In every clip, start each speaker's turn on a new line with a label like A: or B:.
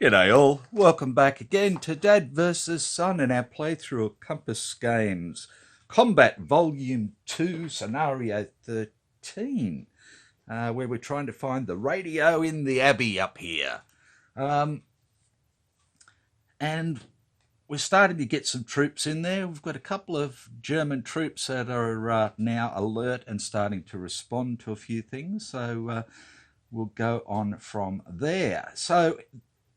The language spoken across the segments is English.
A: G'day all, welcome back again to Dad vs Son and our playthrough of Compass Games Combat Volume 2 Scenario 13, where we're trying to find the radio in the Abbey up here. And we're starting to get some troops in there. We've got a couple of German troops that are now alert and starting to respond to a few things, so we'll go on from there. So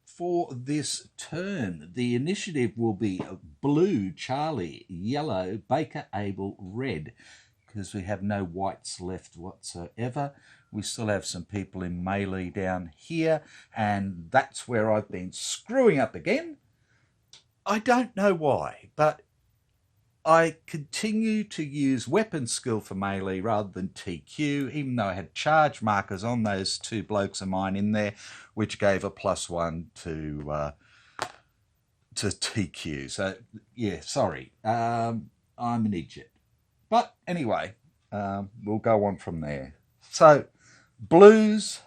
A: for this turn, the initiative will be blue, Charlie, yellow, Baker, Abel, red, because we have no whites left whatsoever. We still have some people in melee down here, and that's where I've been screwing up again. I don't know why, but I continue to use weapon skill for melee rather than TQ, even though I had charge markers on those two blokes of mine in there, which gave a +1 to TQ. So, yeah, sorry. I'm an idiot. But anyway, we'll go on from there. So, blues.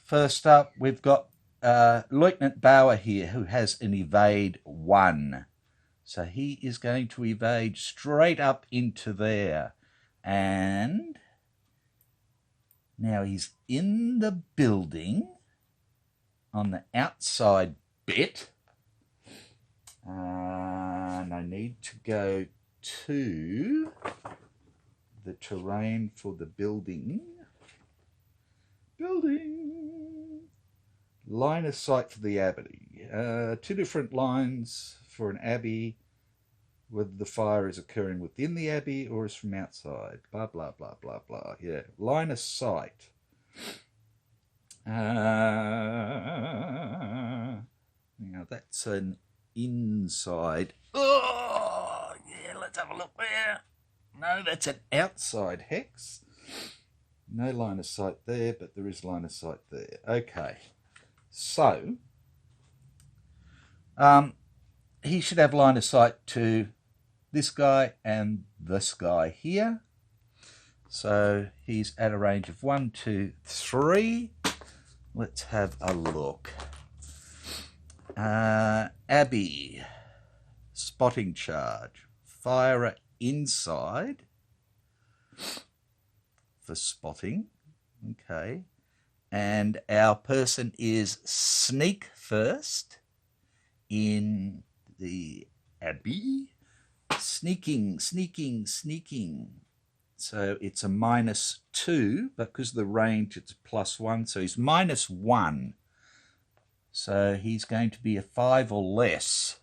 A: First up, we've got Lieutenant Bauer here, who has an evade 1. So he is going to evade straight up into there. And now he's in the building on the outside bit. And I need to go to the terrain for the building. Line of sight for the Abbey. 2 different lines for an abbey, whether the fire is occurring within the abbey or is from outside. Blah, blah, blah, blah, blah. Yeah, line of sight. Now, that's an inside. Oh, yeah, let's have a look there. No, that's an outside hex. No line of sight there, but there is line of sight there. Okay, so he should have line of sight to this guy and this guy here. So he's at a range of 1, 2, 3. Let's have a look. Abbey, spotting charge. Fire inside for spotting. Okay. And our person is sneak first in the Abbey. Sneaking. So it's a -2, but because of the range, it's a +1. So he's -1. So he's going to be a 5 or less.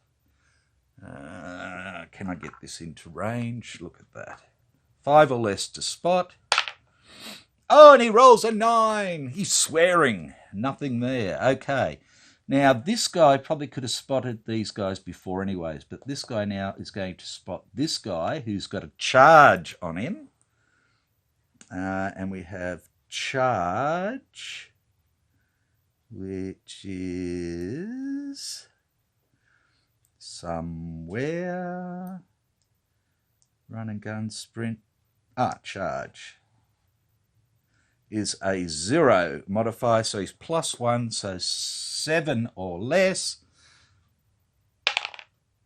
A: Can I get this into range? Look at that. 5 or less to spot. Oh, and he rolls a 9. He's swearing. Nothing there. Okay. Now, this guy probably could have spotted these guys before anyways, but this guy now is going to spot this guy who's got a charge on him. And we have charge, which is somewhere. Run and gun, sprint. Charge is a 0 modifier, so he's +1, so 7 or less,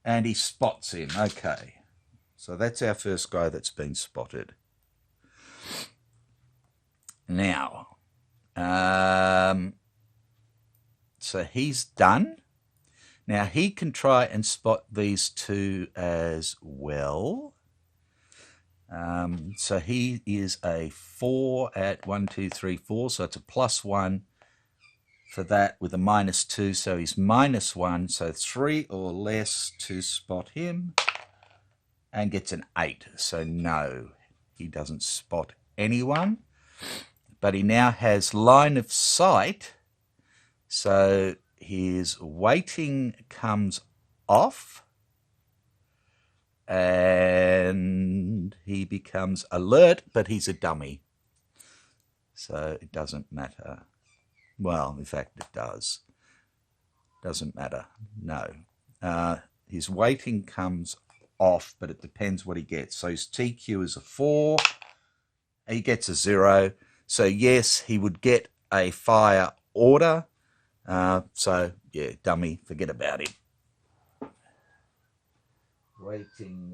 A: and he spots him. Okay, so that's our first guy that's been spotted. Now, so he's done. Now he can try and spot these two as well. So he is a 4 at 1, 2, 3, 4. So it's a +1 for that with a -2. So he's -1. So 3 or less to spot him, and gets an 8. So no, he doesn't spot anyone. But he now has line of sight. So his waiting comes off. And he becomes alert, but he's a dummy. so it doesn't matter. Well, in fact, it does. Doesn't matter. No. His weighting comes off, but it depends what he gets. So his TQ is a 4. He gets a 0. So yes, he would get a fire order. So yeah, dummy, forget about it. Waiting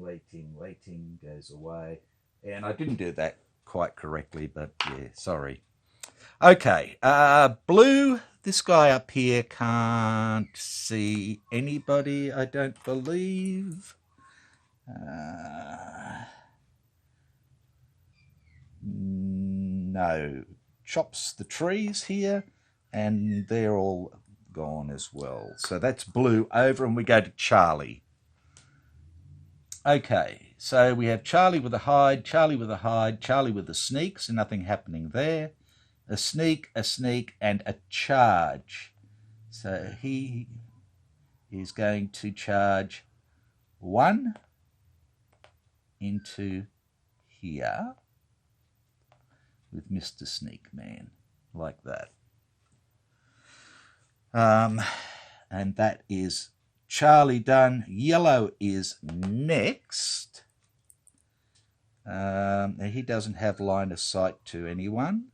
A: goes away. And I didn't do that quite correctly, but yeah, sorry. Okay, blue, this guy up here can't see anybody, I don't believe. No, chops the trees here, and they're all gone as well. So that's blue over, and we go to Charlie. Okay, so we have Charlie with a hide, Charlie with a hide, Charlie with a sneak, so nothing happening there. A sneak, and a charge. So he is going to charge 1 into here with Mr. Sneak Man, like that. And that is Charlie done. Yellow is next. He doesn't have line of sight to anyone.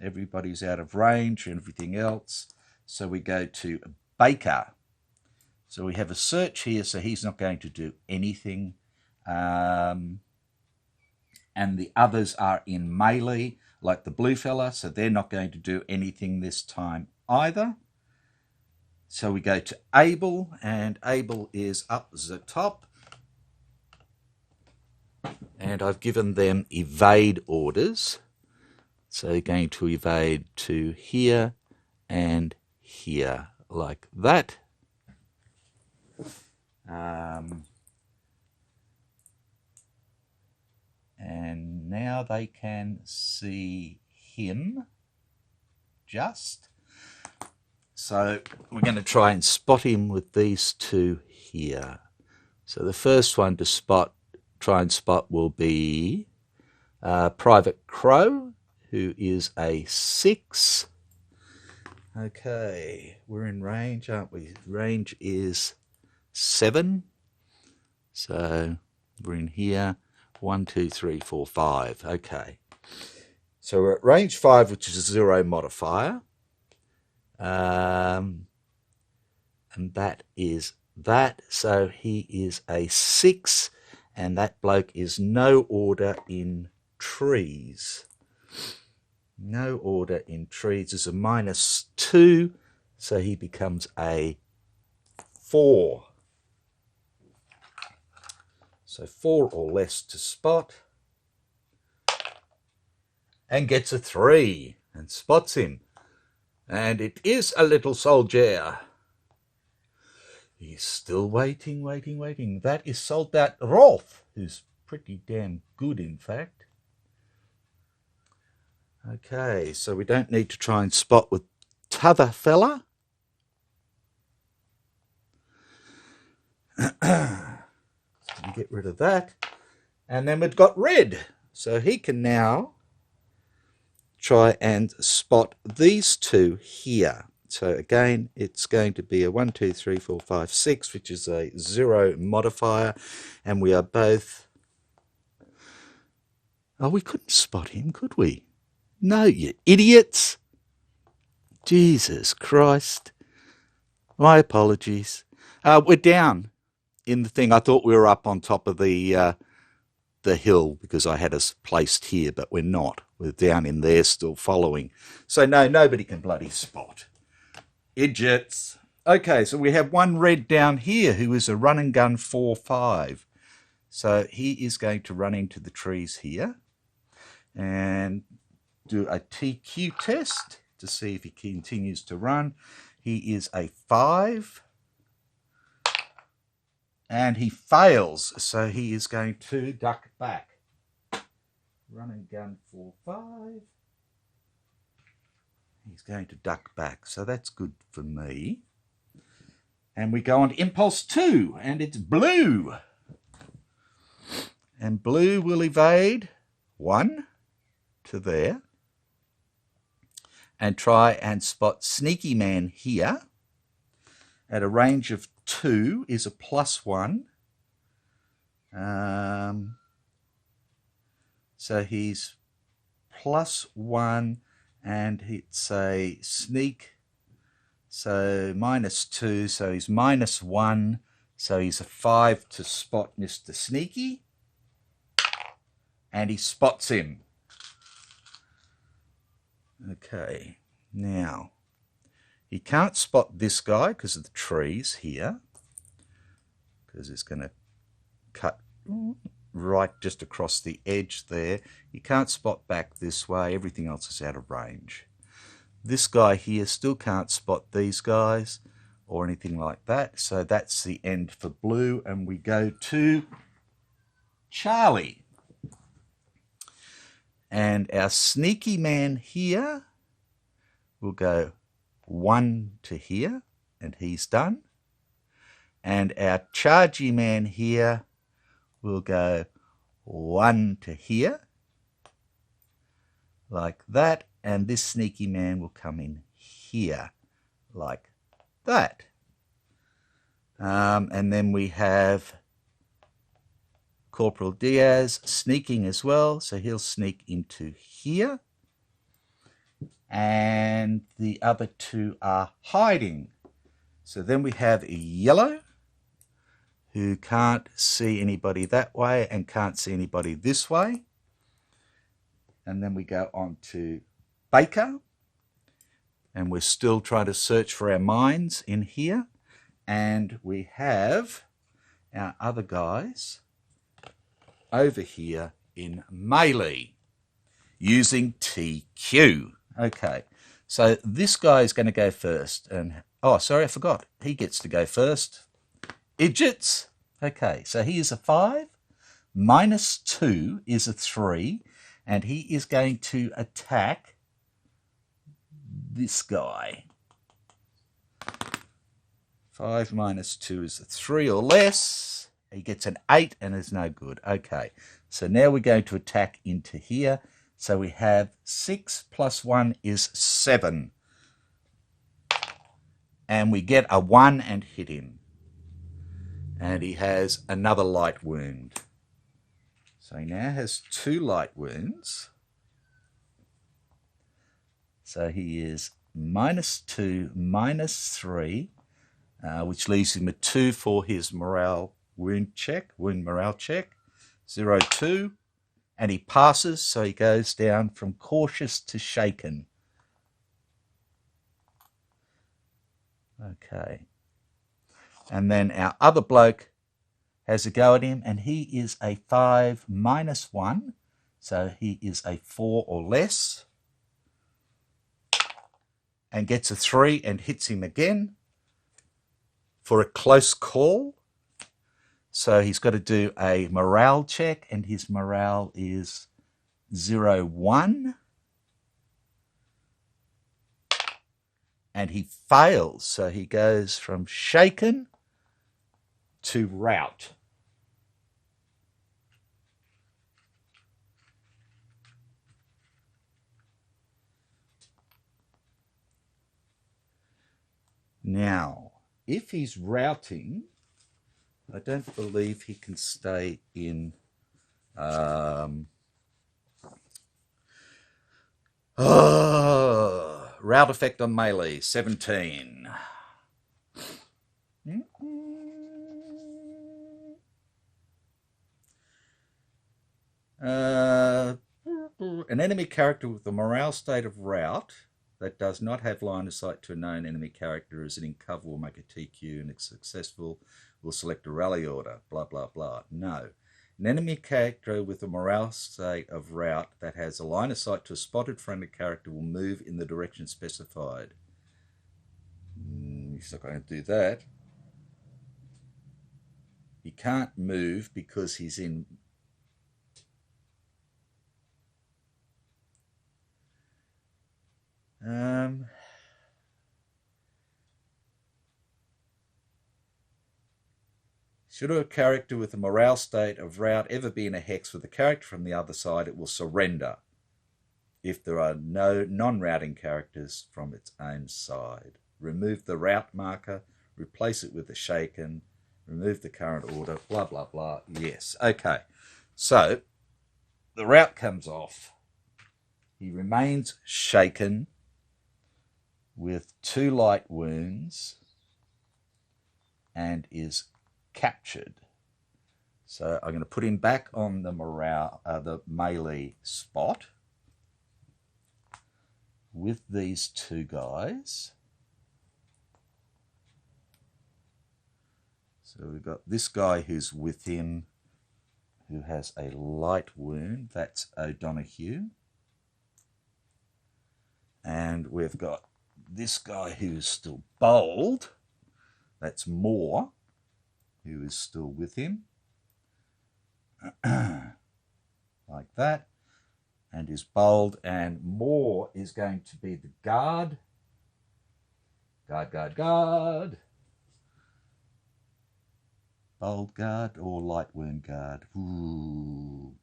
A: Everybody's out of range and everything else. So we go to Baker. So we have a search here, so he's not going to do anything. And the others are in melee, like the blue fella, so they're not going to do anything this time either. So we go to Abel, and Abel is up the top. And I've given them evade orders. So you're going to evade to here and here, like that. And now they can see him, just. So we're going to try and spot him with these two here. So the first one to try and spot will be Private Crow, who is a 6. Okay, we're in range, aren't we? Range is 7. So we're in here. 1, 2, 3, 4, 5. Okay. So we're at range 5, which is a 0 modifier. And that is that. So he is a 6, and that bloke is no order in trees. No order in trees is a -2, so he becomes a 4. So 4 or less to spot. And gets a 3 and spots him. And it is a little soldier. He's still waiting. That is Soldat Rolf, who's pretty damn good, in fact. Okay, so we don't need to try and spot with t'other fella. So get rid of that. And then we've got red. So he can now try and spot these two here. So again, it's going to be a 1, 2, 3, 4, 5, 6, which is a 0 modifier. And we are both... Oh, we couldn't spot him, could we? No, you idiots. Jesus Christ. My apologies. We're down in the thing. I thought we were up on top of the hill because I had us placed here, but we're not. We're down in there still following. So no, nobody can bloody spot. Idiots. Okay, so we have one red down here who is a run and gun 4-5. So he is going to run into the trees here and do a TQ test to see if he continues to run. He is a 5. And he fails, so he is going to duck back. Run and gun 4-5. He's going to duck back, so that's good for me. And we go on to Impulse 2, and it's blue. And blue will evade 1, to there and try and spot Sneaky Man here at a range of 2 is a +1. So he's +1 and it's a sneak, so -2, so he's -1, so he's a 5 to spot Mr. Sneaky, and he spots him. Okay, now he can't spot this guy because of the trees here, because it's going to cut right just across the edge there. You can't spot back this way. Everything else is out of range. This guy here still can't spot these guys or anything like that. So that's the end for blue, and we go to Charlie. And our Sneaky Man here will go 1 to here, and he's done. And our Chargy Man here will go 1 to here, like that. And this Sneaky Man will come in here, like that. And then we have Corporal Diaz sneaking as well, so he'll sneak into here. And the other 2 are hiding. So then we have a yellow, who can't see anybody that way and can't see anybody this way. And then we go on to Baker, and we're still trying to search for our mines in here. And we have our other guys over here in melee using TQ. Okay, so this guy is going to go first. And oh, sorry, I forgot. He gets to go first. Idiots. Okay, so he is a 5. -2 is a 3. And he is going to attack this guy. 5 -2 is a 3 or less. He gets an 8 and is no good. Okay, so now we're going to attack into here. So we have 6 + 1 is 7. And we get a 1 and hit him. And he has another light wound. So he now has 2 light wounds. So he is -2, -3, which leaves him a 2 for his morale wound morale check. 0, 2. And he passes, so he goes down from cautious to shaken. Okay. And then our other bloke has a go at him, and he is a 5 -1, so he is a 4 or less, and gets a 3 and hits him again for a close call. So he's got to do a morale check, and his morale is 0, 1. And he fails, so he goes from shaken to rout. Now, if he's routing, I don't believe he can stay in rout effect on melee, 17. An enemy character with the morale state of rout that does not have line of sight to a known enemy character is in cover will make a TQ, and if successful will select a rally order, blah, blah, blah. No. An enemy character with a morale state of rout that has a line of sight to a spotted friendly character will move in the direction specified. He's not going to do that. He can't move because he's in... Should a character with a morale state of rout ever be in a hex with a character from the other side, it will surrender. if there are no non-routing characters from its own side. Remove the route marker, replace it with a shaken, remove the current order, blah, blah, blah. Yes, okay. So the route comes off. He remains shaken with 2 light wounds and is captured. So I'm going to put him back on the the melee spot with these 2 guys. So we've got this guy who's with him, who has a light wound. That's O'Donoghue. And we've got this guy who's still bold. That's Moore, who is still with him. Like that. And is bold. And Moore is going to be the guard. Guard. Bold guard or light wound guard? Ooh.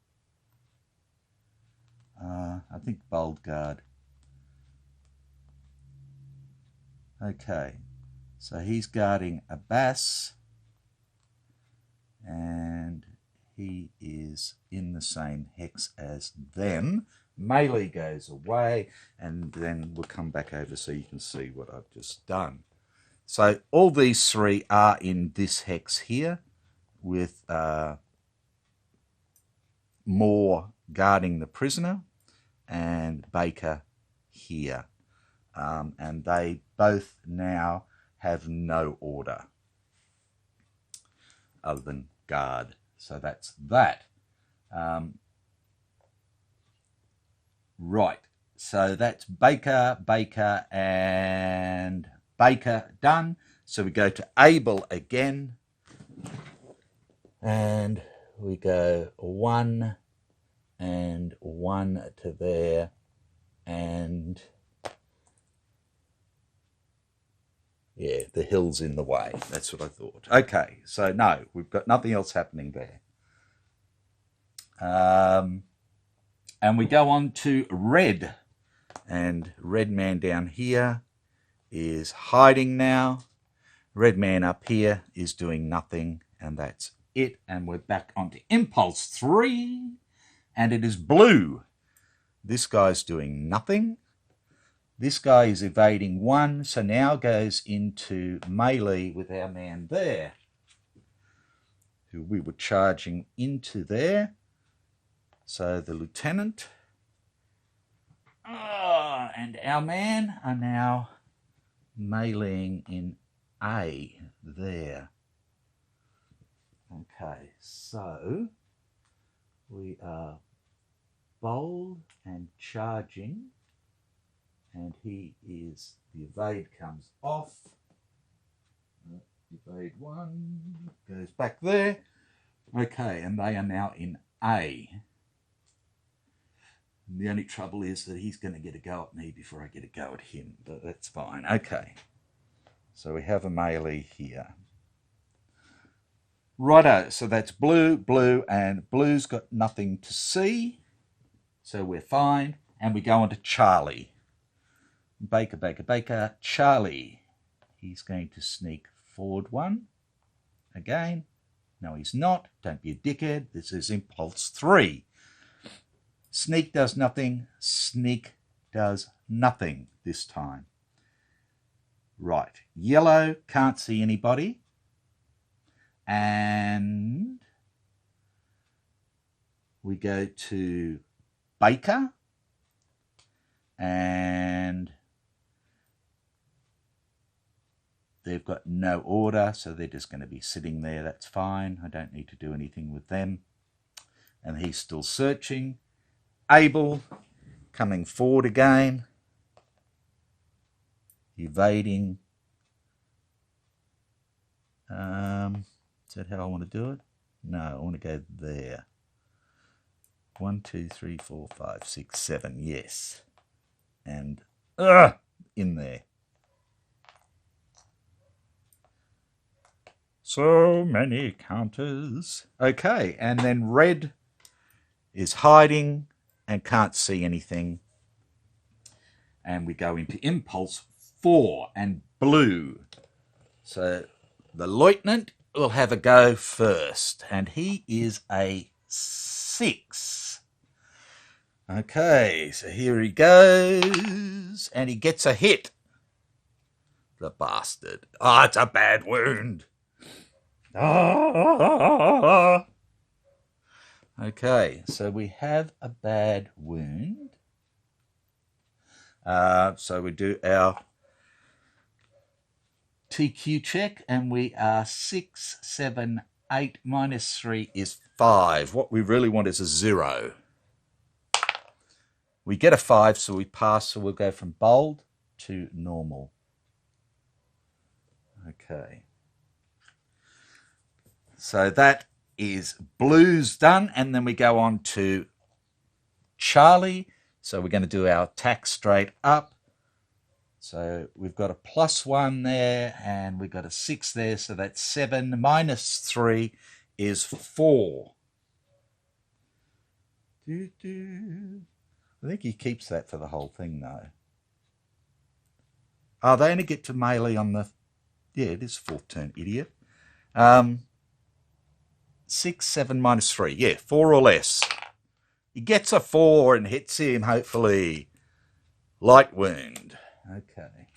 A: I think bold guard. Okay, so he's guarding Abbas, and he is in the same hex as them. Melee goes away, and then we'll come back over so you can see what I've just done. So all these 3 are in this hex here, with Moore guarding the prisoner and Baker here. And they both now have no order other than guard. So that's that. Right. So that's Baker, and Baker done. So we go to Abel again. And we go 1 and 1 to there. And yeah, the hill's in the way. That's what I thought. Okay, so no, we've got nothing else happening there. And we go on to Red. And Red Man down here is hiding now. Red Man up here is doing nothing, and that's it. And we're back onto Impulse 3, and it is Blue. This guy's doing nothing. This guy is evading 1, so now goes into melee with our man there, who we were charging into there. So the lieutenant and our man are now meleeing in A there. Okay, so we are bold and charging, and the evade comes off. Evade 1 goes back there. Okay, and they are now in A. And the only trouble is that he's going to get a go at me before I get a go at him, but that's fine. Okay, so we have a melee here. Righto, so that's Blue, and Blue's got nothing to see, so we're fine. And we go on to Charlie. Baker, Charlie. He's going to sneak forward 1 again. No, he's not. Don't be a dickhead. This is Impulse 3. Sneak does nothing. Sneak does nothing this time. Right. Yellow can't see anybody. And we go to Baker. And they've got no order, so they're just going to be sitting there. That's fine. I don't need to do anything with them. And he's still searching. Abel coming forward again. Evading. Is that how I want to do it? No, I want to go there. 1, 2, 3, 4, 5, 6, 7. Yes. And in there. So many counters. Okay, and then Red is hiding and can't see anything. and we go into impulse 4 and blue. So the lieutenant will have a go first, and he is a 6. Okay, so here he goes, and he gets a hit. The bastard. Oh, it's a bad wound. Ah. Okay, so we have a bad wound. So we do our TQ check, and we are 6, 7, 8 minus 3 is 5. What we really want is a 0. We get a 5, so we pass, so we'll go from bold to normal. Okay. So that is blues done, and then we go on to Charlie. So we're going to do our attack straight up. So we've got a +1 there, and we've got a 6 there, so that's 7 minus 3 is 4. I think he keeps that for the whole thing, though. Oh, they only get to melee on the... Yeah, it is 4th turn, idiot. 6, 7 minus 3. Yeah, 4 or less. He gets a 4 and hits him, hopefully. Light wound. Okay.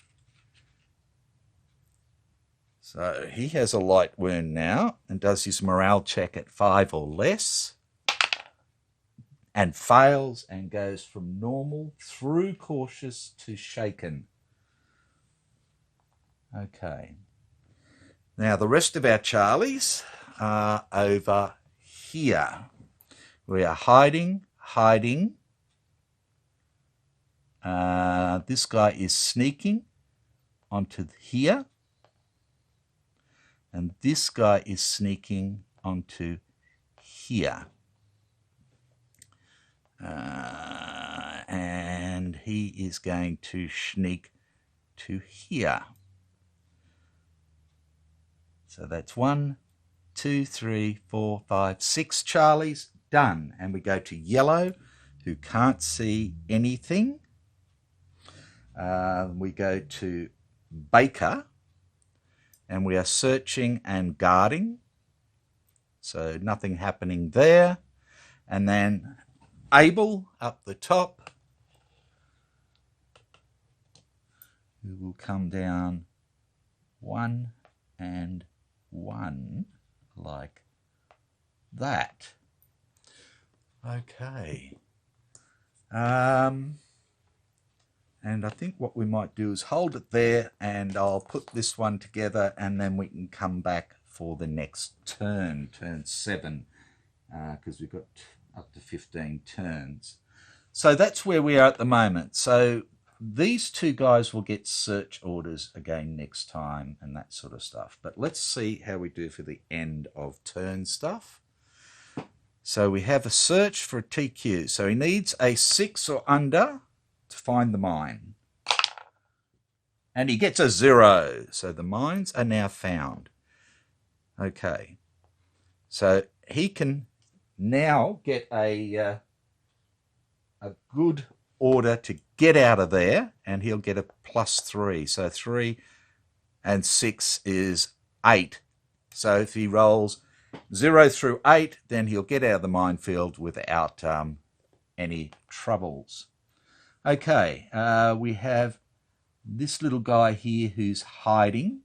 A: So he has a light wound now and does his morale check at 5 or less. And fails and goes from normal through cautious to shaken. Okay. Now the rest of our Charlies are over here. We are hiding. This guy is sneaking onto here. And this guy is sneaking onto here. And he is going to sneak to here. So that's 1, 2, 3, 4, 5, 6 Charlies done. And we go to yellow, who can't see anything. We go to Baker, and we are searching and guarding. So nothing happening there. And then Abel up the top, who will come down 1 and 1 like that. Okay. And I think what we might do is hold it there, and I'll put this one together, and then we can come back for the next turn, turn 7, because we've got up to 15 turns. So that's where we are at the moment. So these two guys will get search orders again next time and that sort of stuff. But let's see how we do for the end of turn stuff. So we have a search for a TQ. So he needs a 6 or under to find the mine. And he gets a 0. So the mines are now found. Okay. So he can now get a good order to get out of there, and he'll get a +3. So 3 and 6 is 8. So if he rolls 0 through 8, then he'll get out of the minefield without any troubles. Okay, we have this little guy here who's hiding.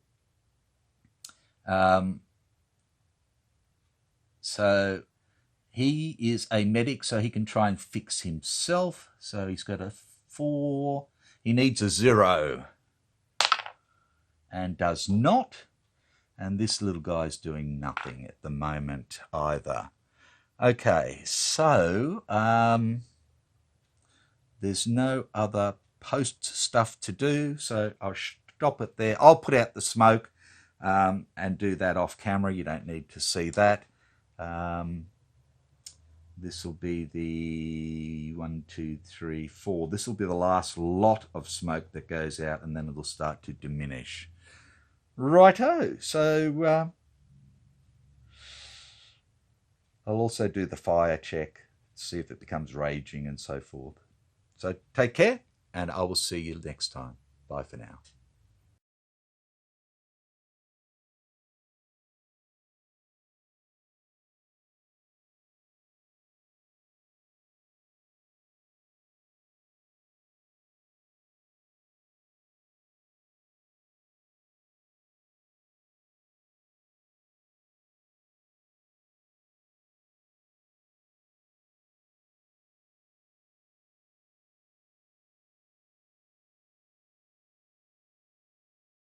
A: So he is a medic, so he can try and fix himself. So he's got a 4. He needs a 0 and does not. And this little guy's doing nothing at the moment either. Okay, so there's no other post stuff to do, so I'll stop it there. I'll put out the smoke and do that off camera. You don't need to see that. This will be the 1, 2, 3, 4. This will be the last lot of smoke that goes out, and then it'll start to diminish. Righto. So I'll also do the fire check, see if it becomes raging and so forth. So take care. and I will see you next time. Bye for now.